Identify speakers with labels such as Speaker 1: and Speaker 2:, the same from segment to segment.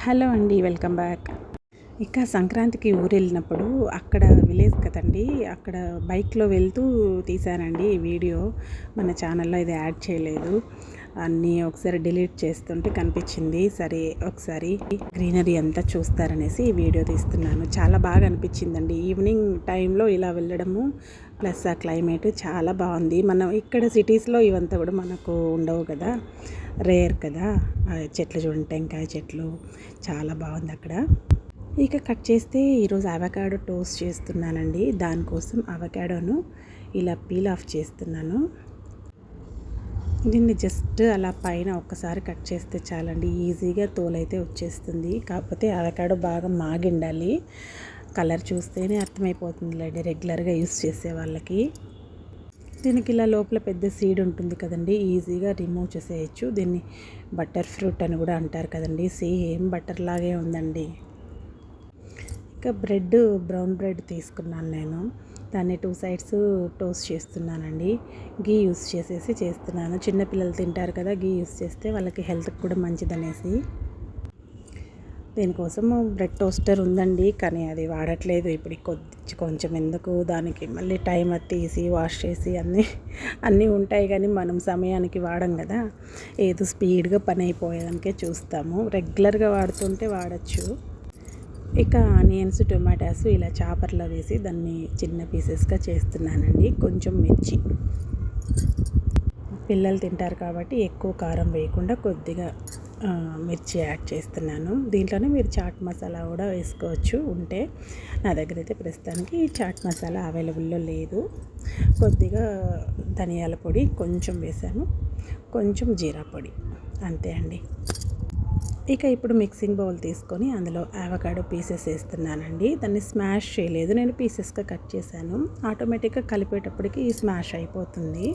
Speaker 1: Hello అండి, welcome back. ఇక సంక్రాంతికి ఊరు వెళ్ళినప్పుడు అక్కడ విలేజ్ కదండి, అక్కడ బైక్లో వెళ్తూ తీశానండి ఈ వీడియో. మన ఛానల్లో ఇది యాడ్ చేయలేదు, అన్నీ ఒకసారి డిలీట్ చేస్తుంటే కనిపించింది. సరే ఒకసారి గ్రీనరీ అంతా చూస్తారనేసి ఈ వీడియో తీస్తున్నాను. చాలా బాగా అనిపించిందండి ఈవినింగ్ టైంలో ఇలా వెళ్ళడము, ప్లస్ ఆ క్లైమేట్ చాలా బాగుంది. మనం ఇక్కడ సిటీస్లో ఇవంతా కూడా మనకు ఉండవు కదా, రేర్ కదా. చెట్లు చూడండి, టెంకాయ చెట్లు, చాలా బాగుంది అక్కడ. ఇక కట్ చేస్తే ఈరోజు అవకాడో టోస్ట్ చేస్తున్నానండి. దానికోసం అవకాడోను ఇలా పీల్ ఆఫ్ చేస్తున్నాను. దీన్ని జస్ట్ అలా పైన ఒక్కసారి కట్ చేస్తే చాలండి, ఈజీగా తోలైతే వచ్చేస్తుంది. కాకపోతే అవకాడో బాగా మాగిండాలి. కలర్ చూస్తేనే అర్థమైపోతుందిలేండి రెగ్యులర్గా యూస్ చేసే వాళ్ళకి. దీనికి ఇలా లోపల పెద్ద సీడ్ ఉంటుంది కదండి, ఈజీగా రిమూవ్ చేసేయచ్చు. దీన్ని బటర్ ఫ్రూట్ అని కూడా అంటారు కదండి, సేమ్ బటర్ లాగే ఉందండి. ఇక బ్రౌన్ బ్రెడ్ తీసుకున్నాను నేను. దాన్ని 2 సైడ్స్ టోస్ట్ చేస్తున్నానండి. గీ యూస్ చేస్తున్నాను. చిన్నపిల్లలు తింటారు కదా, గీ యూస్ చేస్తే వాళ్ళకి హెల్త్కి కూడా మంచిదనేసి. దీనికోసము బ్రెడ్ టోస్టర్ ఉందండి, కానీ అది వాడట్లేదు ఇప్పుడు. కొంచెం ఎందుకు దానికి మళ్ళీ టైం తీసి వాష్ చేసి అన్నీ ఉంటాయి, కానీ మనం సమయానికి వాడం కదా. ఏదో స్పీడ్గా పని అయిపోయేదానికే చూస్తాము. రెగ్యులర్గా వాడుతుంటే వాడచ్చు. ఇక ఆనియన్స్, టొమాటోస్ ఇలా చాపర్లో వేసి దాన్ని చిన్న పీసెస్గా చేస్తున్నానండి. కొంచెం మిర్చి, పిల్లలు తింటారు కాబట్టి ఎక్కువ కారం వేయకుండా కొద్దిగా మిర్చి యాడ్ చేస్తున్నాను. దీంట్లోనే మీరు చాట్ మసాలా కూడా వేసుకోవచ్చు ఉంటే. నా దగ్గర అయితే ప్రస్తుతానికి చాట్ మసాలా అవైలబుల్లో లేదు. కొద్దిగా ధనియాల పొడి కొంచెం వేసాను, కొంచెం జీరా పొడి, అంతే అండి. ఇక ఇప్పుడు మిక్సింగ్ బౌల్ తీసుకొని అందులో అవకాడో పీసెస్ వేస్తున్నానండి. దాన్ని స్మాష్ చేయలేదు, నేను పీసెస్గా కట్ చేశాను. ఆటోమేటిక్గా కలిపేటప్పటికి స్మాష్ అయిపోతుంది.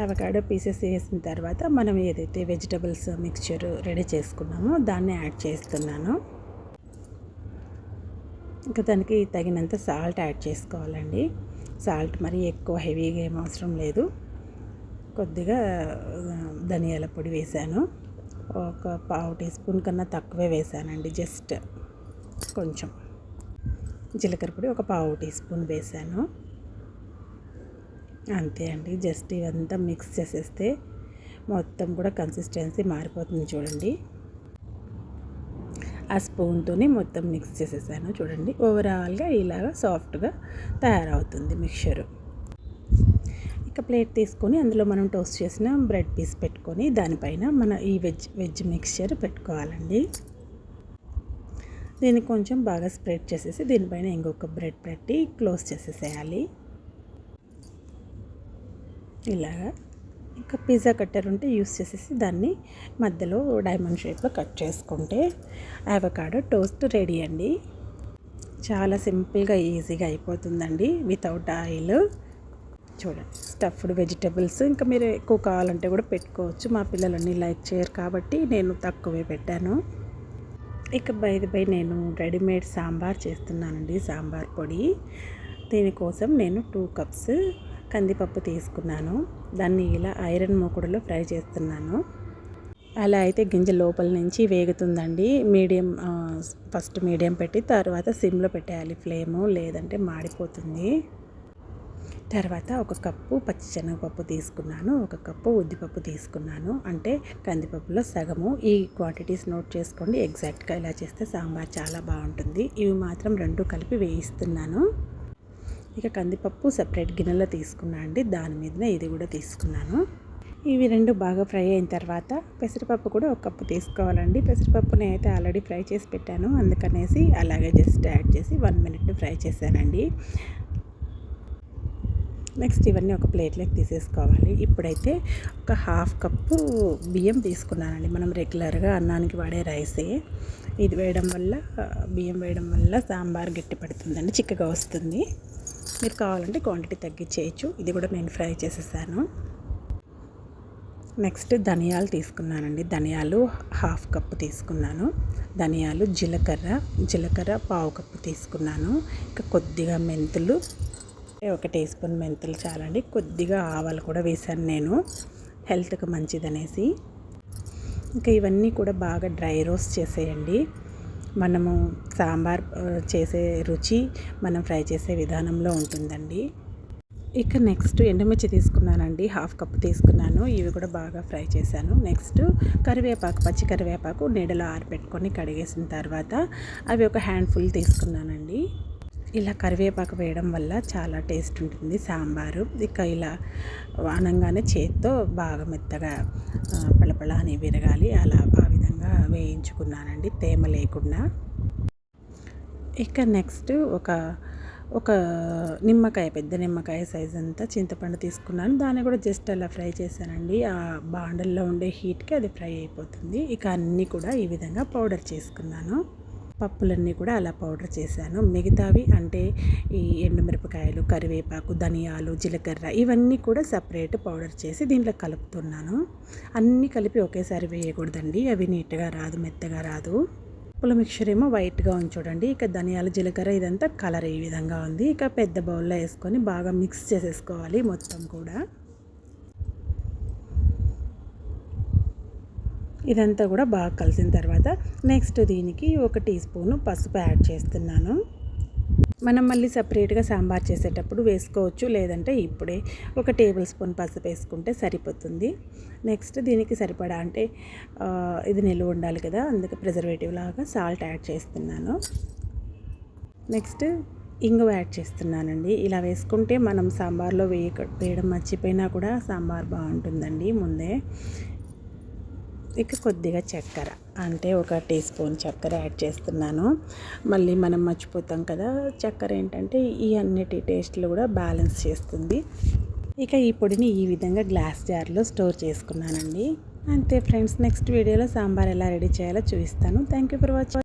Speaker 1: అవకాడో పీసెస్ వేసిన తర్వాత మనం ఏదైతే వెజిటబుల్స్ మిక్చర్ రెడీ చేసుకున్నామో దాన్ని యాడ్ చేస్తున్నాను. ఇంకా దానికి తగినంత సాల్ట్ యాడ్ చేసుకోవాలండి. సాల్ట్ మరి ఎక్కువ హెవీగా ఏం అవసరం లేదు. కొద్దిగా ధనియాల పొడి వేసాను, ఒక 1/2 టీ స్పూన్ కన్నా తక్కువే వేసానండి. జస్ట్ కొంచెం జీలకర్ర పొడి ఒక 1/2 టీ స్పూన్ వేసాను, అంతే అండి. జస్ట్ ఇవంతా మిక్స్ చేసేస్తే మొత్తం కూడా కన్సిస్టెన్సీ మారిపోతుంది చూడండి. ఆ స్పూన్తోనే మొత్తం మిక్స్ చేసేసాను చూడండి. ఓవరాల్గా ఇలాగా సాఫ్ట్గా తయారవుతుంది మిక్చరు. ఇక ప్లేట్ తీసుకొని అందులో మనం టోస్ట్ చేసిన బ్రెడ్ పీస్ పెట్టుకొని దానిపైన మన ఈ వెజ్ మిక్చర్ పెట్టుకోవాలండి. దీన్ని కొంచెం బాగా స్ప్రెడ్ చేసేసి దీనిపైన ఇంకొక బ్రెడ్ పెట్టి క్లోజ్ చేసేసేయాలి ఇలాగా. ఇంకా పిజ్జా కట్టర్ ఉంటే యూస్ చేసేసి దాన్ని మధ్యలో డైమండ్ షేప్లో కట్ చేసుకుంటే అవకాడో టోస్ట్ రెడీ అండి. చాలా సింపుల్గా ఈజీగా అయిపోతుందండి, వితౌట్ ఆయిల్. చూడండి, స్టఫ్డ్ వెజిటబుల్స్ ఇంకా మీరు ఎక్కువ కావాలంటే కూడా పెట్టుకోవచ్చు. మా పిల్లలన్నీ లైక్ చేయరు కాబట్టి నేను తక్కువే పెట్టాను. ఇక బై నేను రెడీమేడ్ సాంబార్ చేస్తున్నానండి, సాంబార్ పొడి. దీనికోసం నేను 2 కప్స్ కందిపప్పు తీసుకున్నాను. దాన్ని ఇలా ఐరన్ మూకుడులో ఫ్రై చేస్తున్నాను. అలా అయితే గింజ లోపల నుంచి వేగుతుందండి. ఫస్ట్ మీడియం పెట్టి తర్వాత సిమ్లో పెట్టేయాలి ఫ్లేము, లేదంటే మాడిపోతుంది. తర్వాత 1 కప్పు పచ్చిశనగపప్పు తీసుకున్నాను, 1 కప్పు ఉద్దిపప్పు తీసుకున్నాను, అంటే కందిపప్పులో సగము. ఈ క్వాంటిటీస్ నోట్ చేసుకోండి, ఎగ్జాక్ట్గా ఇలా చేస్తే సాంబార్ చాలా బాగుంటుంది. ఇవి మాత్రం 2 కలిపి వేయిస్తున్నాను. ఇక కందిపప్పు సపరేట్ గిన్నెలో తీసుకున్నాను అండి, దాని మీదనే ఇది కూడా తీసుకున్నాను. ఇవి 2 బాగా ఫ్రై అయిన తర్వాత పెసరపప్పు కూడా 1 కప్పు తీసుకోవాలండి. పెసరపప్పుని అయితే ఆల్రెడీ ఫ్రై చేసి పెట్టాను, అందుకనేసి అలాగే జస్ట్ యాడ్ చేసి 1 మినిట్ ఫ్రై చేశానండి. నెక్స్ట్ ఇవన్నీ ఒక ప్లేట్లోకి తీసేసుకోవాలి. ఇప్పుడైతే ఒక 1/2 కప్పు బియ్యం తీసుకున్నానండి. మనం రెగ్యులర్గా అన్నానికి వాడే రైసే. ఇది బియ్యం వేయడం వల్ల సాంబార్ గట్టి పడుతుందండి, చిక్కగా వస్తుంది. మీరు కావాలంటే క్వాంటిటీ తగ్గించేయచ్చు. ఇది కూడా నేను ఫ్రై చేసేసాను. నెక్స్ట్ ధనియాలు తీసుకున్నానండి. ధనియాలు 1/2 కప్పు తీసుకున్నాను. ధనియాలు, జీలకర్ర 1/2 కప్పు తీసుకున్నాను. ఇంకా కొద్దిగా మెంతులు, 1 టీ స్పూన్ మెంతులు చాలండి. కొద్దిగా ఆవాలు కూడా వేసాను నేను, హెల్త్కి మంచిదనేసి. ఇంకా ఇవన్నీ కూడా బాగా డ్రై రోస్ట్ చేసేయండి. మనము సాంబార్ చేసే రుచి మనం ఫ్రై చేసే విధానంలో ఉంటుందండి. ఇక నెక్స్ట్ ఎండుమిర్చి తీసుకున్నానండి, 1/2 కప్ తీసుకున్నాను. ఇవి కూడా బాగా ఫ్రై చేశాను. నెక్స్ట్ కరివేపాకు, పచ్చి కరివేపాకు నీడలో ఆరబెట్టుకొని కడిగేసిన తర్వాత అవి ఒక హ్యాండ్ఫుల్ తీసుకున్నానండి. ఇలా కరివేపాకు వేయడం వల్ల చాలా టేస్ట్ ఉంటుంది సాంబారు. ఇక ఇలా అనంగానే చేత్తో బాగా మెత్తగా పళపళ అని విరగాలి, అలా ఆ విధంగా వేయించుకున్నానండి తేమ లేకుండా. ఇక నెక్స్ట్ ఒక ఒక నిమ్మకాయ, పెద్ద నిమ్మకాయ సైజ్ అంతా చింతపండు తీసుకున్నాను. దాన్ని కూడా జస్ట్ అలా ఫ్రై చేశానండి. ఆ బాండల్లో ఉండే హీట్కి అది ఫ్రై అయిపోతుంది. ఇక అన్నీ కూడా ఈ విధంగా పౌడర్ చేసుకున్నాను. పప్పులన్నీ కూడా అలా పౌడర్ చేశాను. మిగతావి అంటే ఈ ఎండుమిరపకాయలు, కరివేపాకు, ధనియాలు, జీలకర్ర ఇవన్నీ కూడా సపరేట్ పౌడర్ చేసి దీంట్లో కలుపుతున్నాను. అన్నీ కలిపి ఒకేసారి వేయకూడదండి, అవి నీట్గా రాదు, మెత్తగా రాదు. పప్పుల మిక్చర్ ఏమో వైట్గా ఉంది చూడండి. ఇక ధనియాలు, జీలకర్ర ఇదంతా కలర్ ఈ విధంగా ఉంది. ఇక పెద్ద బౌల్లో వేసుకొని బాగా మిక్స్ చేసేసుకోవాలి మొత్తం కూడా. ఇదంతా కూడా బాగా కలిసిన తర్వాత నెక్స్ట్ దీనికి 1 టీ స్పూను పసుపు యాడ్ చేస్తున్నాను. మనం మళ్ళీ సపరేట్గా సాంబార్ చేసేటప్పుడు వేసుకోవచ్చు, లేదంటే ఇప్పుడే 1 టేబుల్ స్పూన్ పసుపు వేసుకుంటే సరిపోతుంది. నెక్స్ట్ దీనికి సరిపడా అంటే ఇది నిలువ ఉండాలి కదా, అందుకే ప్రిజర్వేటివ్ లాగా సాల్ట్ యాడ్ చేస్తున్నాను. నెక్స్ట్ ఇంగువ యాడ్ చేస్తున్నానండి. ఇలా వేసుకుంటే మనం సాంబార్లో వేయడం మర్చిపోయినా కూడా సాంబార్ బాగుంటుందండి ముందే. ఇక కొద్దిగా చక్కెర, అంటే 1 టీ స్పూన్ చక్కెర యాడ్ చేస్తున్నాను. మళ్ళీ మనం మర్చిపోతాం కదా, చక్కెర ఏంటంటే ఈ అన్నిటి టేస్ట్లు కూడా బ్యాలెన్స్ చేస్తుంది. ఇక ఈ పొడిని ఈ విధంగా గ్లాస్ జార్లో స్టోర్ చేసుకున్నానండి. అంతే ఫ్రెండ్స్, నెక్స్ట్ వీడియోలో సాంబార్ ఎలా రెడీ చేయాలో చూపిస్తాను. Thank you for watching.